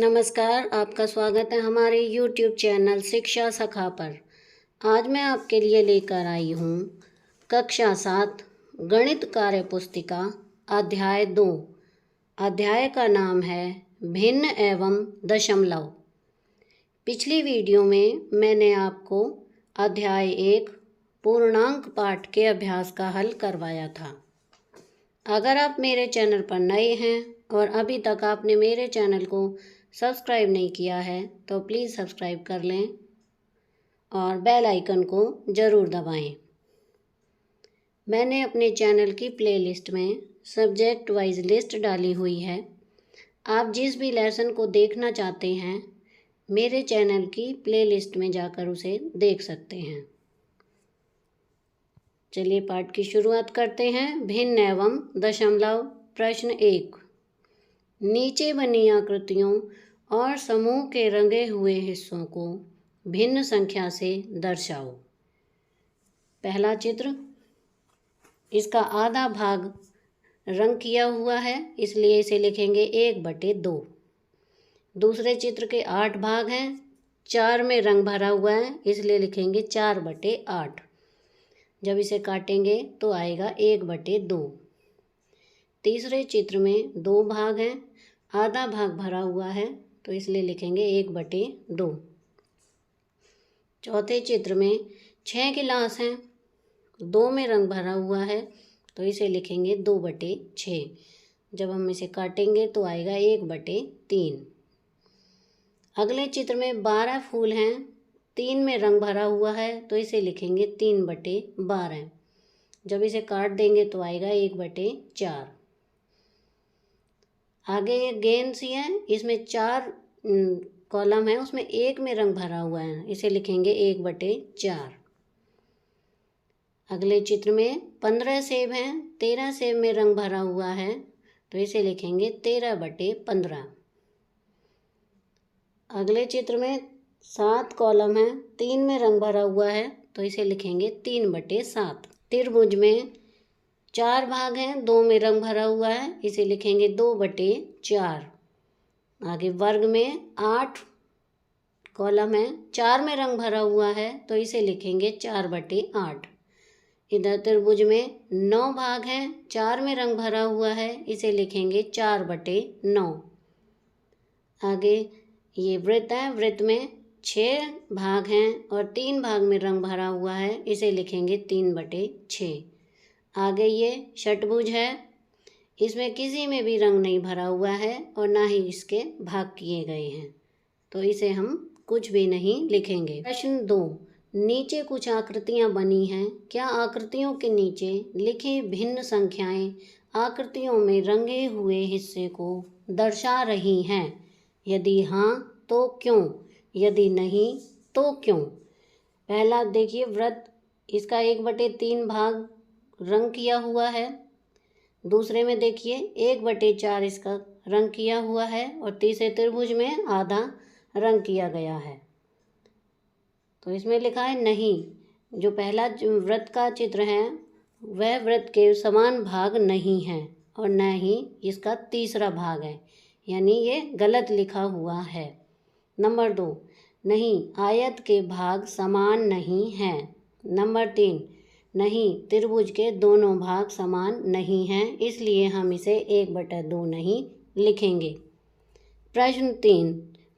नमस्कार, आपका स्वागत है हमारे YouTube चैनल शिक्षा सखा पर। आज मैं आपके लिए लेकर आई हूँ कक्षा 7 गणित कार्य पुस्तिका अध्याय 2। अध्याय का नाम है भिन्न एवं दशमलव। पिछली वीडियो में मैंने आपको अध्याय 1 पूर्णांक पाठ के अभ्यास का हल करवाया था। अगर आप मेरे चैनल पर नए हैं और अभी तक आपने मेरे चैनल को सब्सक्राइब नहीं किया है तो प्लीज़ सब्सक्राइब कर लें और बेल आइकन को ज़रूर दबाएं। मैंने अपने चैनल की प्लेलिस्ट में सब्जेक्ट वाइज लिस्ट डाली हुई है। आप जिस भी लेसन को देखना चाहते हैं मेरे चैनल की प्लेलिस्ट में जाकर उसे देख सकते हैं। चलिए पाठ की शुरुआत करते हैं। भिन्न एवं दशमलव। प्रश्न 1। नीचे बनी आकृतियों और समूह के रंगे हुए हिस्सों को भिन्न संख्या से दर्शाओ। पहला चित्र, इसका आधा भाग रंग किया हुआ है इसलिए इसे लिखेंगे 1/2। दूसरे चित्र के 8 भाग हैं, 4 में रंग भरा हुआ है इसलिए लिखेंगे 4/8। जब इसे काटेंगे तो आएगा 1/2। तीसरे चित्र में 2 भाग हैं, आधा भाग भरा हुआ है तो इसलिए लिखेंगे 1/2। चौथे चित्र में 6 गिलास हैं, 2 में रंग भरा हुआ है तो इसे लिखेंगे 2/6। जब हम इसे काटेंगे तो आएगा 1/3। अगले चित्र में 12 फूल हैं, 3 में रंग भरा हुआ है तो इसे लिखेंगे 3/12। जब इसे काट देंगे तो आएगा 1/4। आगे ये गेंद सी है, इसमें 4 कॉलम है, उसमें 1 में रंग भरा हुआ है, इसे लिखेंगे 1/4। अगले चित्र में 15 सेब हैं, 13 सेब में रंग भरा हुआ है तो इसे लिखेंगे 13/15। अगले चित्र में 7 कॉलम हैं, 3 में रंग भरा हुआ है तो इसे लिखेंगे 3/7। त्रिभुज में 4 भाग हैं, 2 में रंग भरा हुआ है इसे लिखेंगे 2/4। आगे वर्ग में 8 कॉलम है, 4 में रंग भरा हुआ है तो इसे लिखेंगे 4/8। इधर त्रिभुज में 9 भाग हैं, 4 में रंग भरा हुआ है इसे लिखेंगे 4/9। आगे ये वृत्त है, वृत्त में 6 भाग हैं और 3 भाग में रंग भरा हुआ है इसे लिखेंगे 3/6। आगे ये षटभुज है, इसमें किसी में भी रंग नहीं भरा हुआ है और ना ही इसके भाग किए गए हैं तो इसे हम कुछ भी नहीं लिखेंगे। प्रश्न 2। नीचे कुछ आकृतियां बनी हैं, क्या आकृतियों के नीचे लिखी भिन्न संख्याएं आकृतियों में रंगे हुए हिस्से को दर्शा रही हैं? यदि हाँ तो क्यों, यदि नहीं तो क्यों? पहला देखिए वृत्त, इसका 1/3 भाग रंग किया हुआ है। दूसरे में देखिए 1/4 इसका रंग किया हुआ है और तीसरे त्रिभुज में आधा रंग किया गया है। तो इसमें लिखा है नहीं, जो पहला वृत्त का चित्र है वह वृत्त के समान भाग नहीं है और न ही इसका तीसरा भाग है, यानी ये गलत लिखा हुआ है। नंबर 2, नहीं आयत के भाग समान नहीं हैं। नंबर 3, नहीं त्रिभुज के दोनों भाग समान नहीं हैं इसलिए हम इसे 1/2 नहीं लिखेंगे। प्रश्न 3।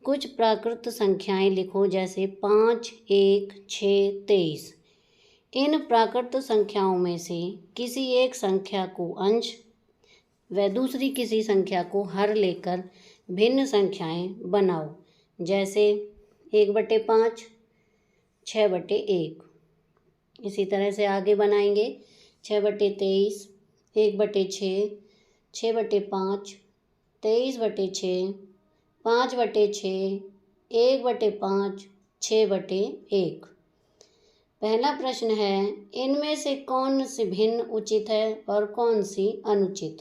कुछ प्राकृत संख्याएं लिखो जैसे 5, 1, 6, 23। इन प्राकृत संख्याओं में से किसी एक संख्या को अंश व दूसरी किसी संख्या को हर लेकर भिन्न संख्याएं बनाओ। जैसे 1/5, 6/1। इसी तरह से आगे बनाएंगे 6/23, 1/6, 6/5, 23/6, 5/6, 1/5, 6/1। पहला प्रश्न है, इनमें से कौन सी भिन्न उचित है और कौन सी अनुचित?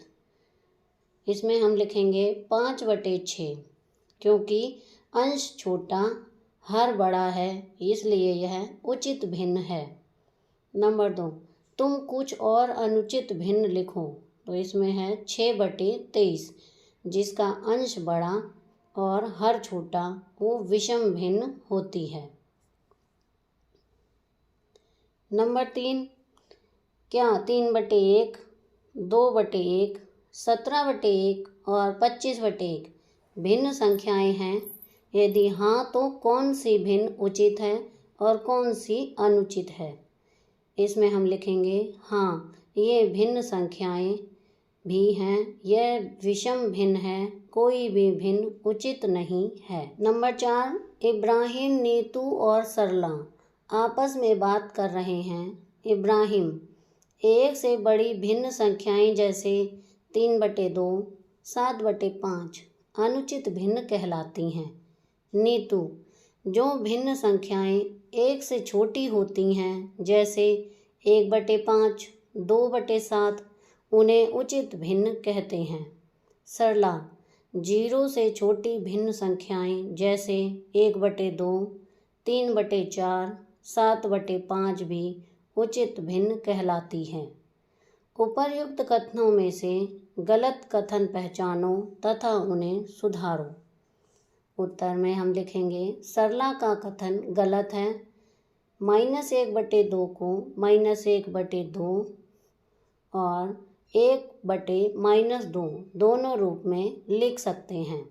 इसमें हम लिखेंगे 5/6 क्योंकि अंश छोटा हर बड़ा है इसलिए यह उचित भिन्न है। नंबर 2, तुम कुछ और अनुचित भिन्न लिखो। तो इसमें है 6/23 जिसका अंश बड़ा और हर छोटा वो विषम भिन्न होती है। नंबर 3, क्या 3/1, 2/1, 17/1 और 25/1 भिन्न संख्याएं हैं? यदि हाँ तो कौन सी भिन्न उचित है और कौन सी अनुचित है? इसमें हम लिखेंगे हाँ, ये भिन्न संख्याएं भी हैं, यह विषम भिन्न है, कोई भी भिन्न उचित नहीं है। नंबर 4, इब्राहिम, नीतू और सरला आपस में बात कर रहे हैं। इब्राहिम, एक से बड़ी भिन्न संख्याएं जैसे 3/2, 7/5 अनुचित भिन्न कहलाती हैं। नीतू, जो भिन्न संख्याएं एक से छोटी होती हैं जैसे 1/5, 2/7 उन्हें उचित भिन्न कहते हैं। सरला, 0 से छोटी भिन्न संख्याएं जैसे 1/2, 3/4, 7/5 भी उचित भिन्न कहलाती हैं। उपर्युक्त कथनों में से गलत कथन पहचानो तथा उन्हें सुधारो। उत्तर में हम लिखेंगे सरला का कथन गलत है। -1/2 को -1/2 और 1/-2 दोनों रूप में लिख सकते हैं।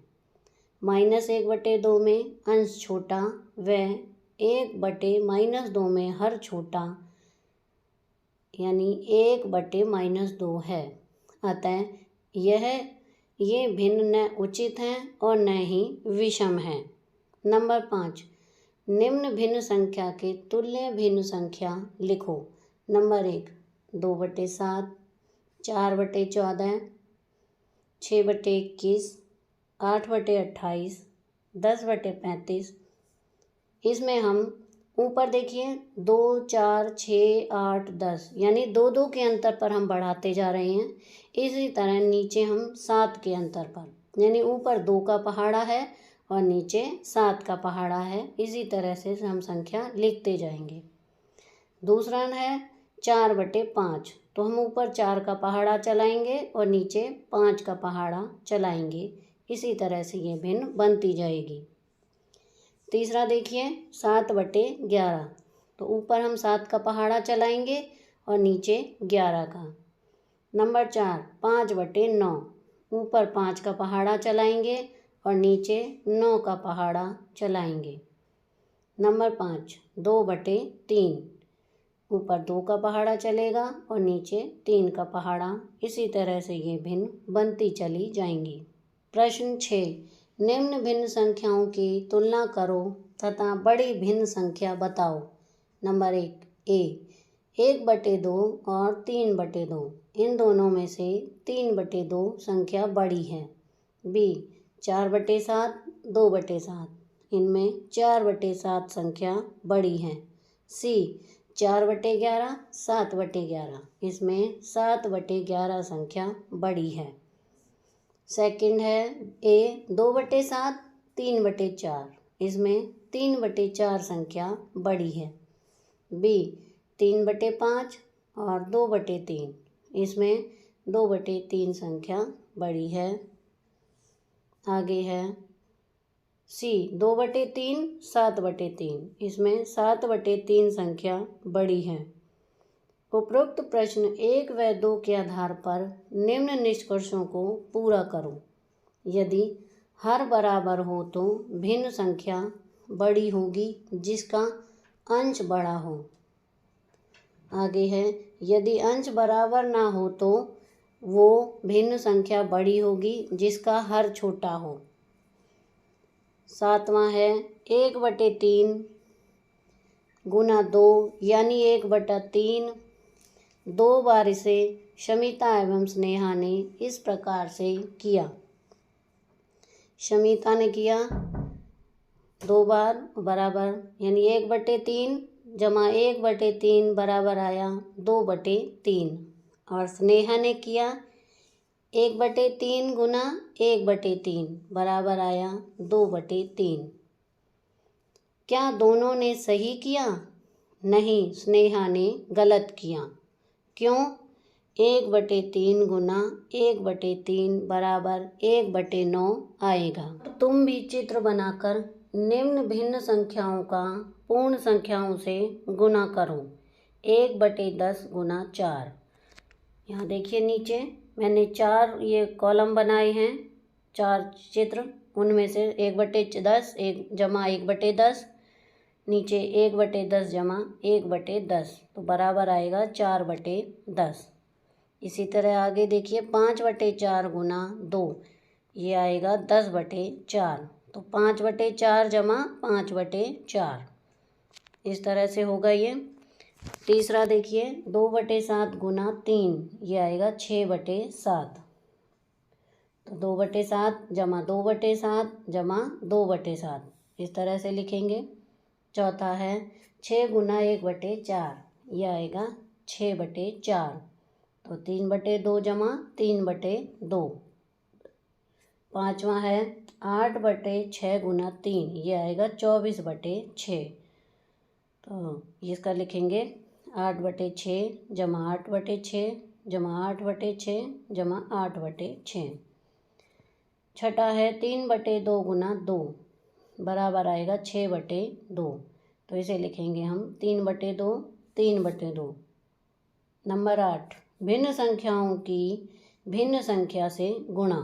-1/2 में अंश छोटा व 1/-2 में हर छोटा यानी 1/-2 है। अतः ये भिन्न न उचित हैं और न ही विषम हैं। नंबर 5, निम्न भिन्न संख्या के तुल्य भिन्न संख्या लिखो। नंबर 1, 2/7, 4/14, 6/21, 8/28, 10/35। इसमें हम ऊपर देखिए 2, 4, 6, 8, 10 यानी 2-2 के अंतर पर हम बढ़ाते जा रहे हैं। इसी तरह नीचे हम 7 के अंतर पर यानी ऊपर 2 का पहाड़ा है और नीचे 7 का पहाड़ा है। इसी तरह से हम संख्या लिखते जाएंगे। दूसरा है 4/5, तो हम ऊपर 4 का पहाड़ा चलाएंगे और नीचे 5 का पहाड़ा चलाएंगे। इसी तरह से ये भिन्न बनती जाएगी। तीसरा देखिए 7/11, तो ऊपर हम 7 का पहाड़ा चलाएंगे और नीचे 11 का। नंबर 4, 5/9, ऊपर 5 का पहाड़ा चलाएंगे और नीचे 9 का पहाड़ा चलाएंगे। नंबर 5, 2/3, ऊपर 2 का पहाड़ा चलेगा और नीचे 3 का पहाड़ा। इसी तरह से ये भिन्न बनती चली जाएंगी। प्रश्न 6, निम्न भिन्न संख्याओं की तुलना करो तथा बड़ी भिन्न संख्या बताओ। नंबर 1, ए 1/2 और 3/2, इन दोनों में से 3/2 संख्या बड़ी है। बी 4/7, 2/7, इनमें 4/7 संख्या बड़ी है। सी 4/11, 7/11, इसमें 7/11 संख्या बड़ी है। सेकंड है ए 2/7, 3/4, इसमें 3/4 संख्या बड़ी है। बी 3/5 और 2/3, इसमें 2/3 संख्या बड़ी है। आगे है सी 2/3, 7/3, इसमें 7/3 संख्या बड़ी है। उपरोक्त प्रश्न 1 व 2 के आधार पर निम्न निष्कर्षों को पूरा करो। यदि हर बराबर हो तो भिन्न संख्या बड़ी होगी जिसका अंश बड़ा हो। आगे है यदि अंश बराबर ना हो तो वो भिन्न संख्या बड़ी होगी जिसका हर छोटा हो। 7वां है 1/3 गुना 2 यानी 1/3। 2 बार इसे शमिता एवं स्नेहा ने इस प्रकार से किया। शमिता ने किया 2 बार बराबर यानी 1/3 जमा 1/3 बराबर आया 2/3। और स्नेहा ने किया 1/3 गुना 1/3 बराबर आया 2/3। क्या दोनों ने सही किया? नहीं, स्नेहा ने गलत किया। क्यों? 1/3 गुना 1/3 बराबर 1/9 आएगा। अब तुम भी चित्र बनाकर निम्न भिन्न संख्याओं का पूर्ण संख्याओं से गुना करो। 1/10 गुना 4। यहाँ देखिए नीचे मैंने 4 ये कॉलम बनाए हैं, 4 चित्र, उनमें से 1/10 एक जमा 1/10, नीचे 1/10 जमा 1/10 तो बराबर आएगा 4/10। इसी तरह आगे देखिए 5/4 गुना 2, ये आएगा 10/4 तो 5/4 जमा 5/4 इस तरह से होगा ये। तीसरा देखिए 2/7 गुना 3, ये आएगा 6/7 तो 2/7 जमा 2/7 जमा 2/7 इस तरह से लिखेंगे। चौथा है 6 गुना 1/4, यह आएगा 6/4 तो 3/2 जमा 3/2। पाँचवा है 8/6 गुना 3, यह आएगा 24/6 तो इसका लिखेंगे 8/6 जमा 8/6 जमा 8/6 जमा 8/6। छठा है 3/2 गुना 2, बराबर आएगा 6/2 तो इसे लिखेंगे हम 3/2 3/2। नंबर 8 भिन्न संख्याओं की भिन्न संख्या से गुणा।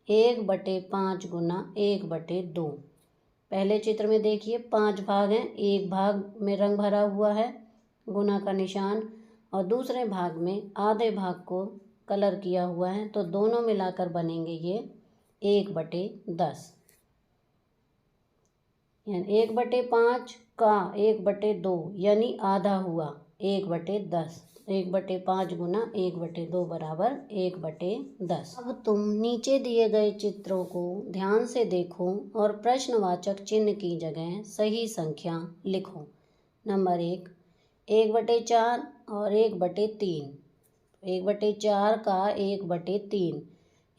1/5 गुना 1/2। पहले चित्र में देखिए 5 भाग हैं, एक भाग में रंग भरा हुआ है गुना का निशान और दूसरे भाग में आधे भाग को कलर किया हुआ है, तो दोनों मिलाकर बनेंगे ये 1/10। यानी 1/5 का 1/2 यानी आधा हुआ 1/10। 1/5 गुना 1/2 बराबर 1/10। अब तुम नीचे दिए गए चित्रों को ध्यान से देखो और प्रश्नवाचक चिन्ह की जगह सही संख्या लिखो। नंबर 1 1/4 और 1/3। 1/4 का 1/3,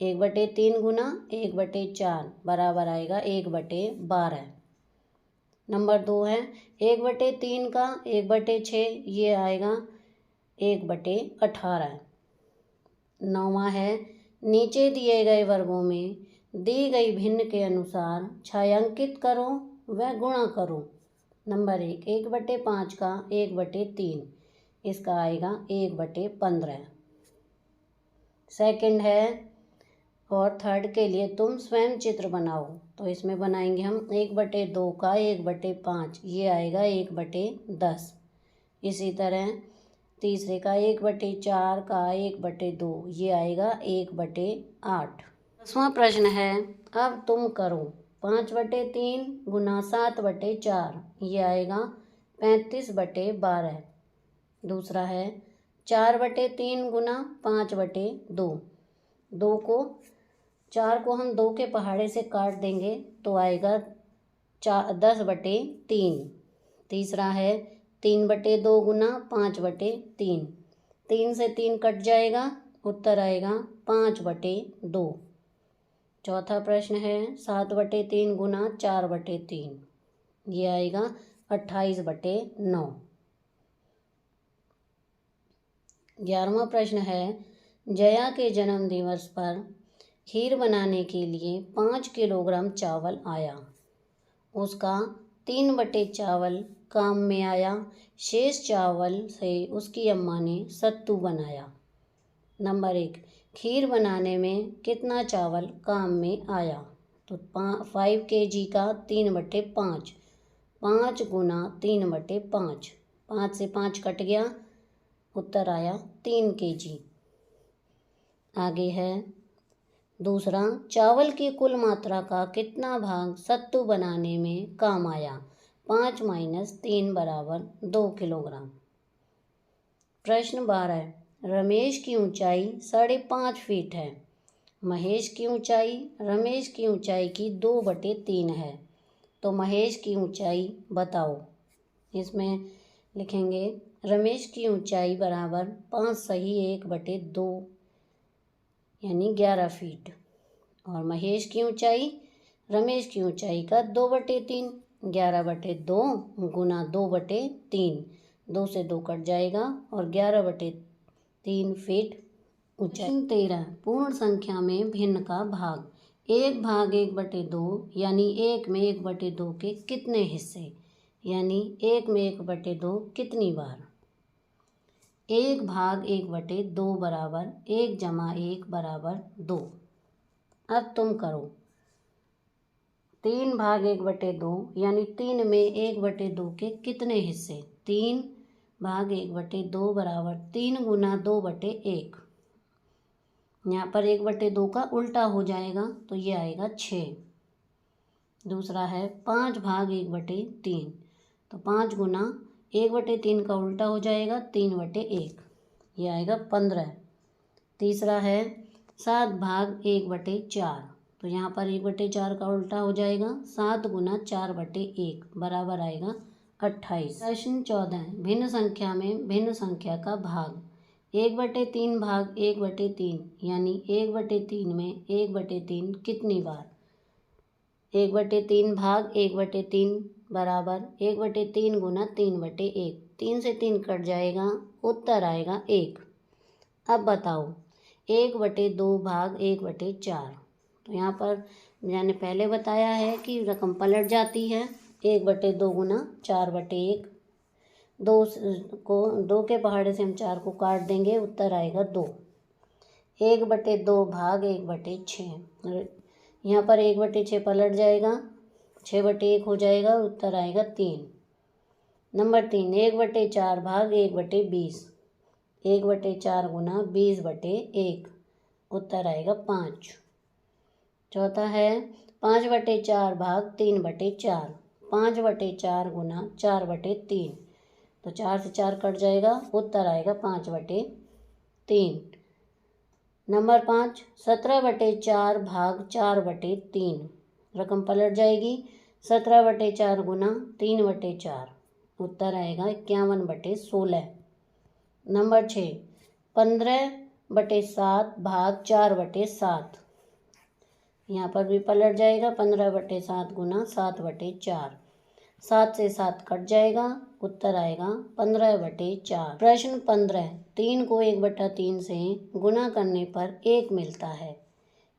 1/3 गुना 1/4 बराबर आएगा 1/12। नंबर 2 है 1/3 का 1/6, ये आएगा 1/18। नौवां है नीचे दिए गए वर्गों में दी गई भिन्न के अनुसार छायांकित करो व गुणा करो। नंबर 1 1/5 का 1/3, इसका आएगा 1/15। सेकंड है और थर्ड के लिए तुम स्वयं चित्र बनाओ, तो इसमें बनाएंगे हम 1/2 का 1/5, ये आएगा 1/10। इसी तरह तीसरे का 1/4 का 1/2, ये आएगा 1/8। 10वां प्रश्न है अब तुम करो 5/3 गुना 7/4, ये आएगा 35/12। दूसरा है 4/3 गुना 5/2, 4 को हम 2 के पहाड़े से काट देंगे तो आएगा 10/3। तीसरा है 3/2 गुना 5/3, 3 से 3 कट जाएगा, उत्तर आएगा 5/2। चौथा प्रश्न है 7/3 गुना 4/3, ये आएगा 28/9। 11वां प्रश्न है जया के जन्म दिवस पर खीर बनाने के लिए 5 किलोग्राम चावल आया, उसका 3 चावल काम में आया, शेष चावल से उसकी अम्मा ने सत्तू बनाया। नंबर 1 खीर बनाने में कितना चावल काम में आया, तो 5 kg का 3/5, 5 गुना 3/5, 5 से 5 कट गया, उत्तर आया 3 kg। आगे है दूसरा चावल की कुल मात्रा का कितना भाग सत्तू बनाने में काम आया, 5 - 3 बराबर 2 किलोग्राम। प्रश्न 12 रमेश की ऊंचाई 5.5 फीट है, महेश की ऊंचाई रमेश की ऊंचाई की 2/3 है, तो महेश की ऊंचाई बताओ। इसमें लिखेंगे रमेश की ऊंचाई बराबर 5 सही 1/2 यानी 11 फीट, और महेश की ऊंचाई रमेश की ऊंचाई का 2/3, 11/2 गुना 2/3, 2 से 2 कट जाएगा और 11/3 फीट ऊंचाई। 13 पूर्ण संख्या में भिन्न का भाग। 1/1/2 यानी 1 में 1/2 के कितने हिस्से, यानी 1 में 1/2 कितनी बार। 1/1/2 बराबर 1 + 1 बराबर 2। अब तुम करो 3/1/2 यानी 3 में 1/2 के कितने हिस्से। 3/1/2 बराबर 3 × 2/1। यहाँ पर 1/2 का उल्टा हो जाएगा तो ये आएगा 6। दूसरा है 5/1/3, तो 5 × 1/3 का उल्टा हो जाएगा 3/1, ये आएगा 15। तीसरा है 7/1/4, तो यहाँ पर 1/4 का उल्टा हो जाएगा 7 × 4/1 बराबर आएगा 28। प्रश्न 14 भिन्न संख्या में भिन्न संख्या का भाग। 1/3 भाग 1/3 यानी 1/3 में 1/3 कितनी बार। 1/3 भाग 1/3 बराबर 1/3 × 3/1। 3 से 3 कट जाएगा, उत्तर आएगा 1। अब बताओ 1/2 भाग 1/4, तो यहाँ पर मैंने पहले बताया है कि रकम पलट जाती है। 1/2 × 4/1, 2 के पहाड़े से हम 4 को काट देंगे, उत्तर आएगा 2। 1/2 भाग 1/6, यहाँ पर 1/6 पलट जाएगा, 6/1 हो जाएगा, उत्तर आएगा 3। नंबर 3 1/4 भाग 1/20, 1/4 × 20/1, उत्तर आएगा 5। चौथा है 5/4 भाग 3/4, 5/4 × 4/3, तो 4 से 4 कट जाएगा, उत्तर आएगा 5/3। नंबर 5 17/4 भाग 4/3, रकम पलट जाएगी, 17/4 × 3/4, उत्तर आएगा 51/16। नंबर 6 15/7 भाग 4/7, यहाँ पर भी पलट जाएगा, 15/7 × 7/4, 7 से 7 कट जाएगा, उत्तर आएगा 15/4। प्रश्न 15 3 को 1/3 से गुणा करने पर 1 मिलता है।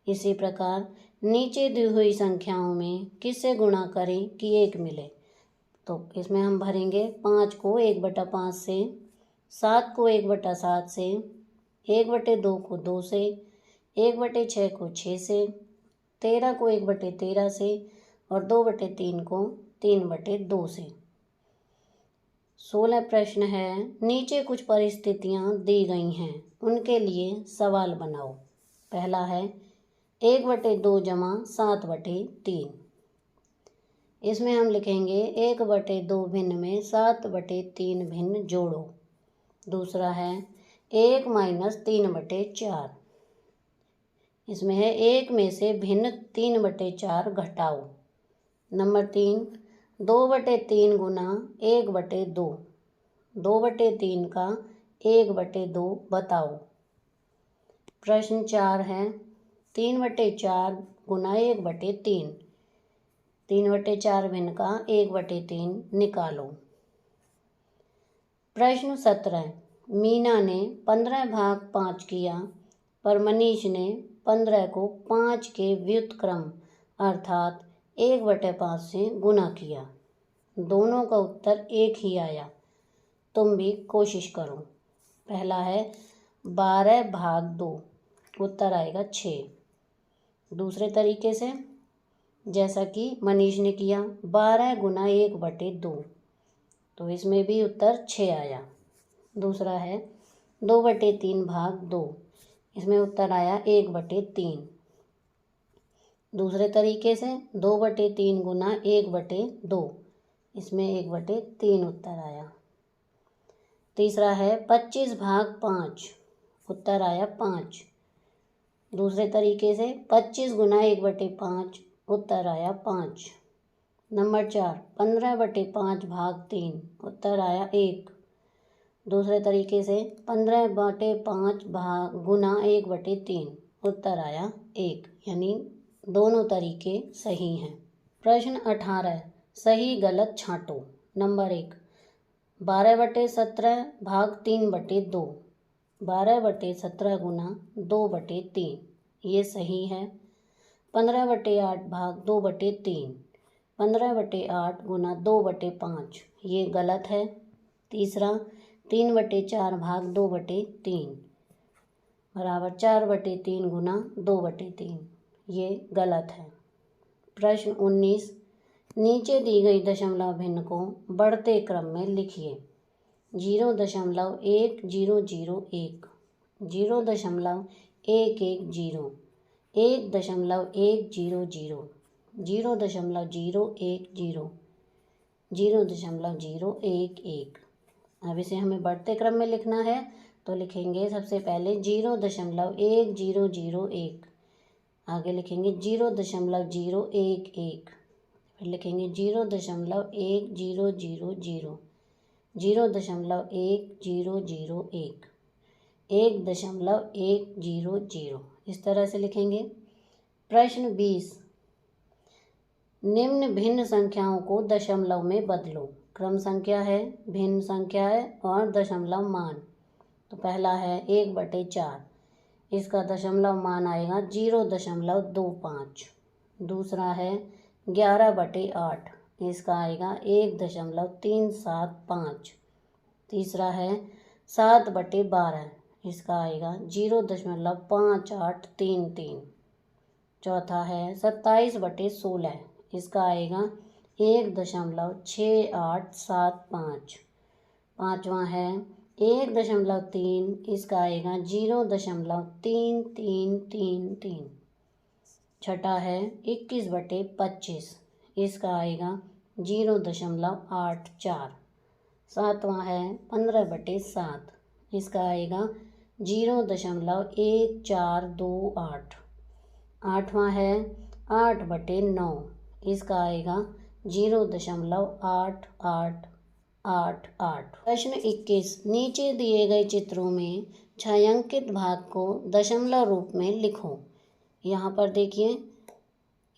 इसी प्रकार नीचे दी हुई संख्याओं में किससे गुणा करें कि 1 मिले। तो इसमें हम भरेंगे 5 को 1/5 से, 7 को 1/7 से, 1/2 को 2 से, 1/6 को 6 से, 13 को 1/13 से और 2/3 को 3/2 से। 16 प्रश्न है नीचे कुछ परिस्थितियां दी गई हैं, उनके लिए सवाल बनाओ। पहला है 1/2 = 7/3, इसमें हम लिखेंगे 1/2 भिन्न में 7/3 भिन्न जोड़ो। दूसरा है 1 - 3/4, इसमें है 1 में से भिन्न 3/4 घटाओ। नंबर 3 2/3 × 1/2, 2/3 का 1/2 बताओ। प्रश्न 4 है 3/4 × 1/3, 3/4 भिन्न का 1/3 निकालो। प्रश्न 17 मीना ने 15/5 किया, पर मनीष ने 15 को 5 के व्युत्क्रम अर्थात 1/5 से गुणा किया। दोनों का उत्तर एक ही आया। तुम भी कोशिश करो। पहला है 12/2, उत्तर आएगा 6। दूसरे तरीके से जैसा कि मनीष ने किया 12 × 1/2, तो इसमें भी उत्तर 6 आया। दूसरा है 2/3/2, इसमें उत्तर आया 1/3। दूसरे तरीके से 2/3 × 1/2, इसमें 1/3 उत्तर आया। तीसरा है 25/5, उत्तर आया 5। दूसरे तरीके से 25 × 1/5, उत्तर आया 5। नंबर 4 15/5 भाग 3, उत्तर आया 1। दूसरे तरीके से 15/5 गुना 1/3, उत्तर आया 1, यानी दोनों तरीके सही हैं। प्रश्न 18 सही गलत छांटो। नंबर 1 12/17 भाग 3/2, 12/17 गुना 2/3, ये सही है। 15/8 भाग 2/3, 15/8 गुना 2/5, ये गलत है। तीसरा 3/4 भाग 2/3 बराबर 4/3 गुना 2/3, ये गलत है। प्रश्न 19, नीचे दी गई दशमलव भिन्न को बढ़ते क्रम में लिखिए। 0.1001, 0.1110, 1.100, 0.010, 0.011। अब इसे हमें बढ़ते क्रम में लिखना है तो लिखेंगे सबसे पहले 0.1001, आगे लिखेंगे 0.011, फिर लिखेंगे 0.1000, 0.1001, 1.100, इस तरह से लिखेंगे। प्रश्न 20, निम्न भिन्न संख्याओं को दशमलव में बदलो। क्रम संख्या है, भिन्न संख्या है और दशमलव मान। तो पहला है 1/4, इसका दशमलव मान आएगा 0.25। दूसरा है 11/8, इसका आएगा 1.375। तीसरा है 7/12, इसका आएगा 0.5833। चौथा है 27/16, इसका आएगा 1.6875। पाँचवा है 1.3, इसका आएगा 0.3333। छठा है 21/25, इसका आएगा 0.84। सातवां है 15/7, इसका आएगा 0.1428। आठवां है 8/9, इसका आएगा 0.8888। प्रश्न 21, नीचे दिए गए चित्रों में छायांकित भाग को दशमलव रूप में लिखो। यहाँ पर देखिए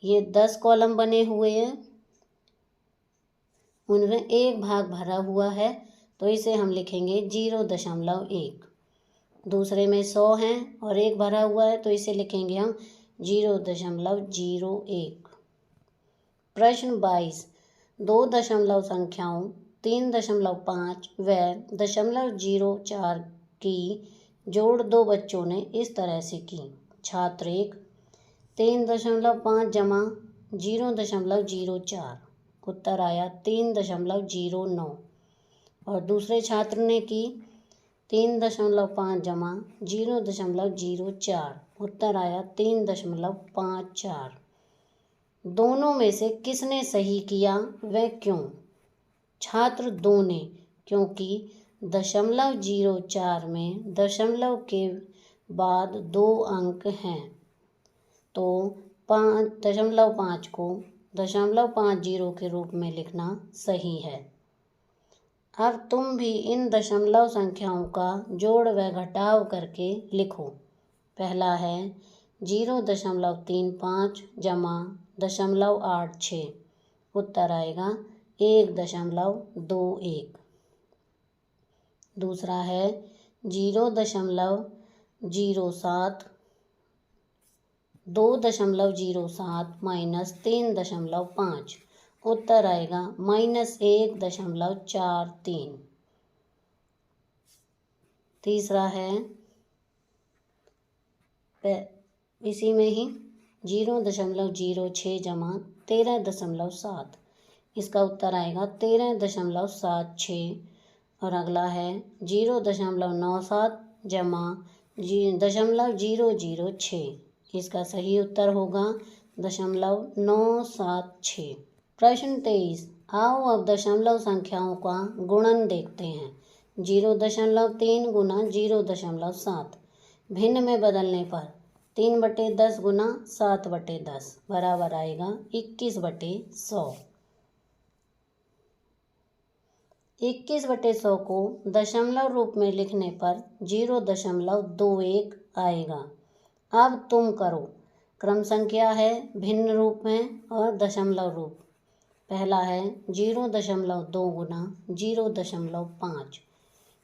ये 10 कॉलम बने हुए हैं, उनमें एक भाग भरा हुआ है तो इसे हम लिखेंगे 0.1। दूसरे में 100 हैं और एक भरा हुआ है तो इसे लिखेंगे हम 0.01। प्रश्न 22, दो दशमलव संख्याओं 3.5 व 0.04 की जोड़ दो बच्चों ने इस तरह से की। छात्र 1, 3.5 जमा 0.04, उत्तर आया 3.09। और दूसरे छात्र ने की 3.5 जमा 0.04, उत्तर आया 3.54। दोनों में से किसने सही किया व क्यों? छात्र 2 ने, क्योंकि 0.04 में दशमलव के बाद 2 अंक हैं तो 5.5 को 0.50 के रूप में लिखना सही है। अब तुम भी इन दशमलव संख्याओं का जोड़ व घटाव करके लिखो। पहला है 0.35 जमा 0.86, उत्तर आएगा 1.21। दूसरा है 0.07, 2.07 माइनस 3.5, उत्तर आएगा -1.43। तीसरा है इसी में ही 0.06 जमा 13.7, इसका उत्तर आएगा 13.76। और अगला है 0.97 जमा 0.006, इसका सही उत्तर होगा 0.976। प्रश्न 23, आओ अब दशमलव संख्याओं का गुणन देखते हैं। 0.3 गुना 0.7 भिन्न में बदलने पर 3/10 गुना 7/10 बराबर आएगा 21/100। 21/100 को दशमलव रूप में लिखने पर 0.21 आएगा। अब तुम करो। क्रम संख्या है, भिन्न रूप में और दशमलव रूप। पहला है 0.2 गुना 0.5,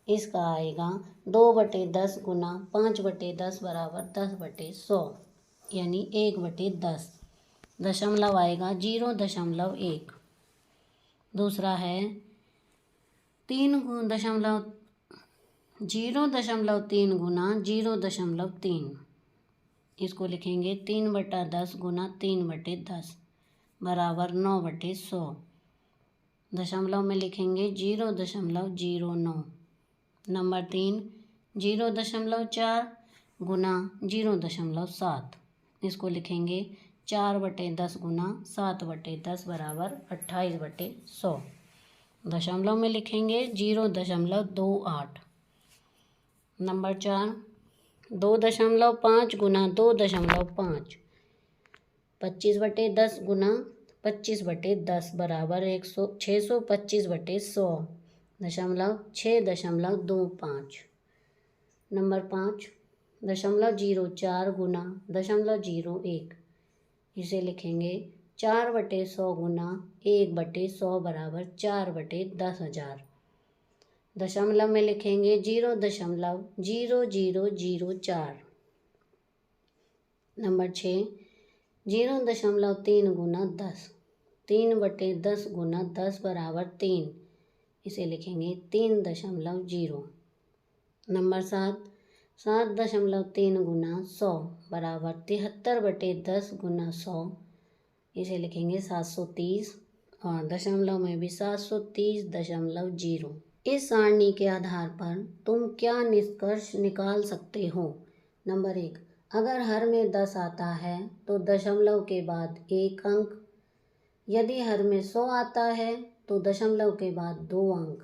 इसका आएगा 2/10 गुना 5/10 बराबर 10/100, यानी 1/10। दशमलव आएगा 0.1। दूसरा है 0.3 गुना 0.3। इसको लिखेंगे 3/10 गुना 3/10 बराबर 9/100। दशमलव में लिखेंगे 0.09। नंबर 3 0.4 गुना 0.7। इसको लिखेंगे 4/10 गुना 7/10 बराबर 28/100। दशमलव में लिखेंगे 0.28। नंबर 4 2.5 गुना 2.5। 25/10 गुना 25/10 बराबर 625/100। दशमलव 6.25। नंबर 5 0.04 गुना 0.01। इसे लिखेंगे 4/100 गुना 1/100 बराबर 4/10,000। दशमलव में लिखेंगे 0.0004। नंबर 6 0.3 गुना 10। 3/10 गुना 10 बराबर 3। इसे लिखेंगे 3.0। नंबर 7 7.3 गुना 100 बराबर 73/10 गुना 100। इसे लिखेंगे 730 और दशमलव में भी 730.0। इस सारणी के आधार पर तुम क्या निष्कर्ष निकाल सकते हो? नंबर 1, अगर हर में 10 आता है तो दशमलव के बाद एक अंक। यदि हर में 100 आता है तो दशमलव के बाद 2 अंक।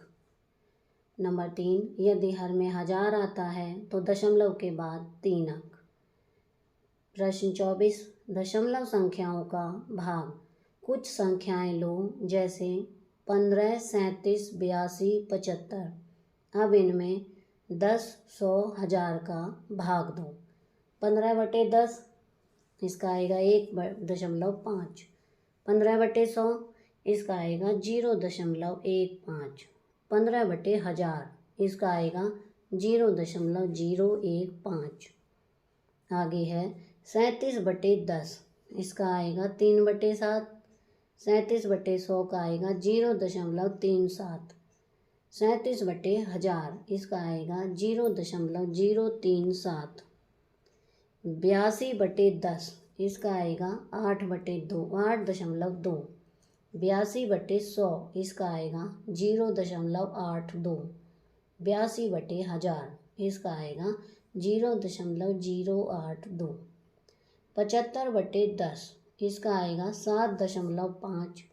नंबर 3, यदि हर में 1000 आता है तो दशमलव के बाद 3 अंक। प्रश्न 24, दशमलव संख्याओं का भाग। कुछ संख्याएं लो जैसे 15, 37, 82, 75। अब इनमें 10, 100, 1000 का भाग दो। 15/10 इसका आएगा 1.5। 15/100 इसका आएगा 0.15। 15/1000 इसका आएगा 0.015। आगे है 37/10 इसका आएगा 3/7। 37/100 का आएगा 0.37। 37/1000 इसका आएगा 0.037। 82/10 इसका आएगा 8/2। 8.2। 82/100 इसका आएगा 0.82। 82/1000 इसका आएगा 0.082। 75/10 इसका आएगा 7.5।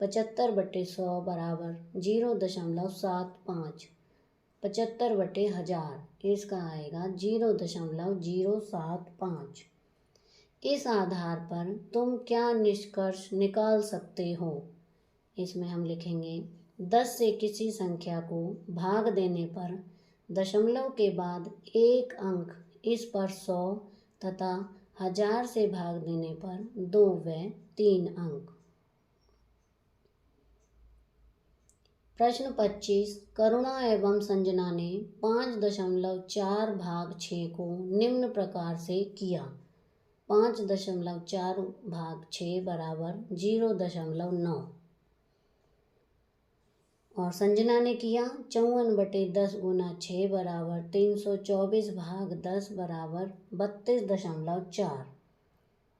75/100 बराबर 0.75। 75/1000 इसका आएगा 0.075। इस आधार पर तुम क्या निष्कर्ष निकाल सकते हो? इसमें हम लिखेंगे 10 से किसी संख्या को भाग देने पर दशमलव के बाद एक अंक, इस पर 100 तथा 1000 से भाग देने पर 2 व 3 अंक। प्रश्न 25, करुणा एवं संजना ने 5.4 को निम्न प्रकार से किया। 5.4 बराबर 0.9 और संजना ने किया 54/10 गुना 6 बराबर 324/10 बराबर 32.4।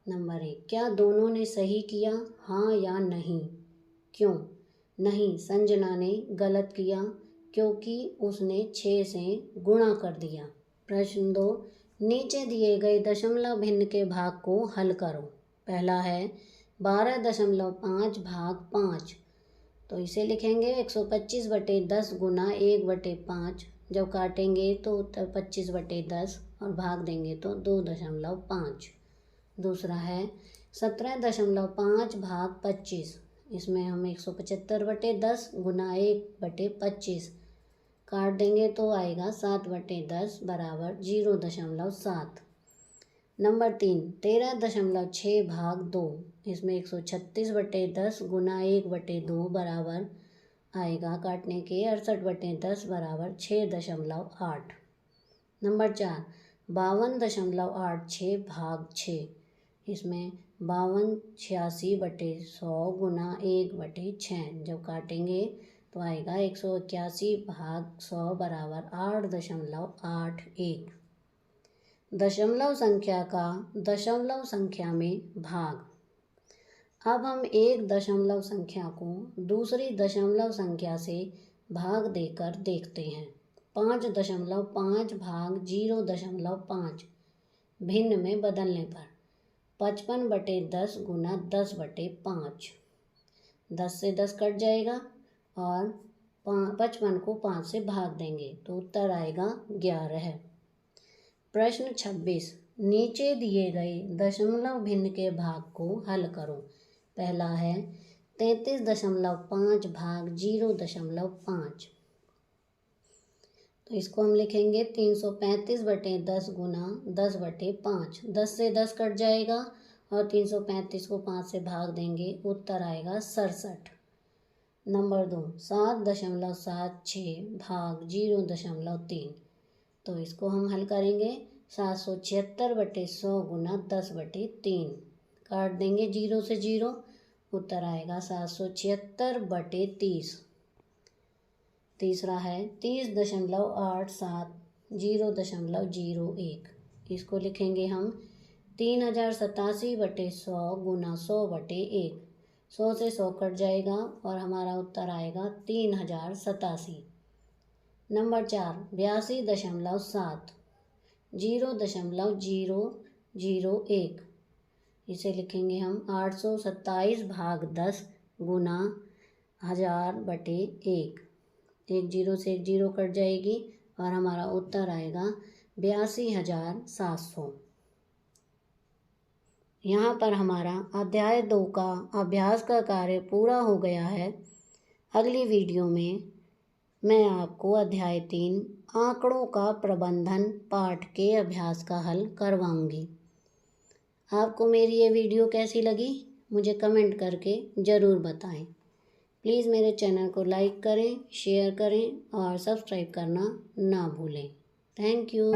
नंबर 1, क्या दोनों ने सही किया? हाँ या नहीं? क्यों? नहीं, संजना ने गलत किया क्योंकि उसने 6 से गुणा कर दिया। प्रश्न 2, नीचे दिए गए दशमलव भिन्न के भाग को हल करो। पहला है 12.5 भाग 5। तो इसे लिखेंगे 125/10 गुना 1/5। जब काटेंगे तो 25/10 और भाग देंगे तो 2.5। दूसरा है 17.5 भाग 25। इसमें हम 175/10 गुना 1/25 काट देंगे तो आएगा 7/10 बराबर 0.7। नंबर 3, 13.6 भाग 2। इसमें 136/10 गुना 1/2 बराबर आएगा काटने के 68/10 बराबर 6.8। नंबर 4, 52.86 भाग 6। इसमें 52 86/100 गुना 1/6। जब काटेंगे तो आएगा 181 भाग 100 बराबर 8.81। दशमलव संख्या का दशमलव संख्या में भाग। अब हम एक दशमलव संख्या को दूसरी दशमलव संख्या से भाग देकर देखते हैं। 5.5 भाग 0.5 भिन्न में बदलने पर 55/10 गुना 10/5। 10 से 10 कट जाएगा और 55 को 5 से भाग देंगे तो उत्तर आएगा 11। प्रश्न 26, नीचे दिए गए दशमलव भिन्न के भाग को हल करो। पहला है 33.5 भाग 0.5। तो इसको हम लिखेंगे 335/10 गुना 10/5। 10 से 10 कट जाएगा और 335 को 5 से भाग देंगे, उत्तर आएगा 67। नंबर 2, 7.76 भाग 0.3। तो इसको हम हल करेंगे 776/100 गुना 10/3। काट देंगे 0 से 0, उत्तर आएगा 776/30। तीसरा है 30.87 0.01। इसको लिखेंगे हम 3087/100 गुना 100/1। 100 से 100 कट जाएगा और हमारा उत्तर आएगा 3087। नंबर 4, 82.7 0.001। इसे लिखेंगे हम 827 भाग 10 गुना 1000/1। 1 0 से 1 0 कट जाएगी और हमारा उत्तर आएगा 82,700। यहाँ पर हमारा अध्याय 2 का अभ्यास का कार्य पूरा हो गया है। अगली वीडियो में मैं आपको अध्याय 3 आंकड़ों का प्रबंधन पाठ के अभ्यास का हल करवाऊंगी। आपको मेरी ये वीडियो कैसी लगी मुझे कमेंट करके ज़रूर बताएं। प्लीज़ मेरे चैनल को लाइक करें, शेयर करें और सब्सक्राइब करना ना भूलें। Thank you.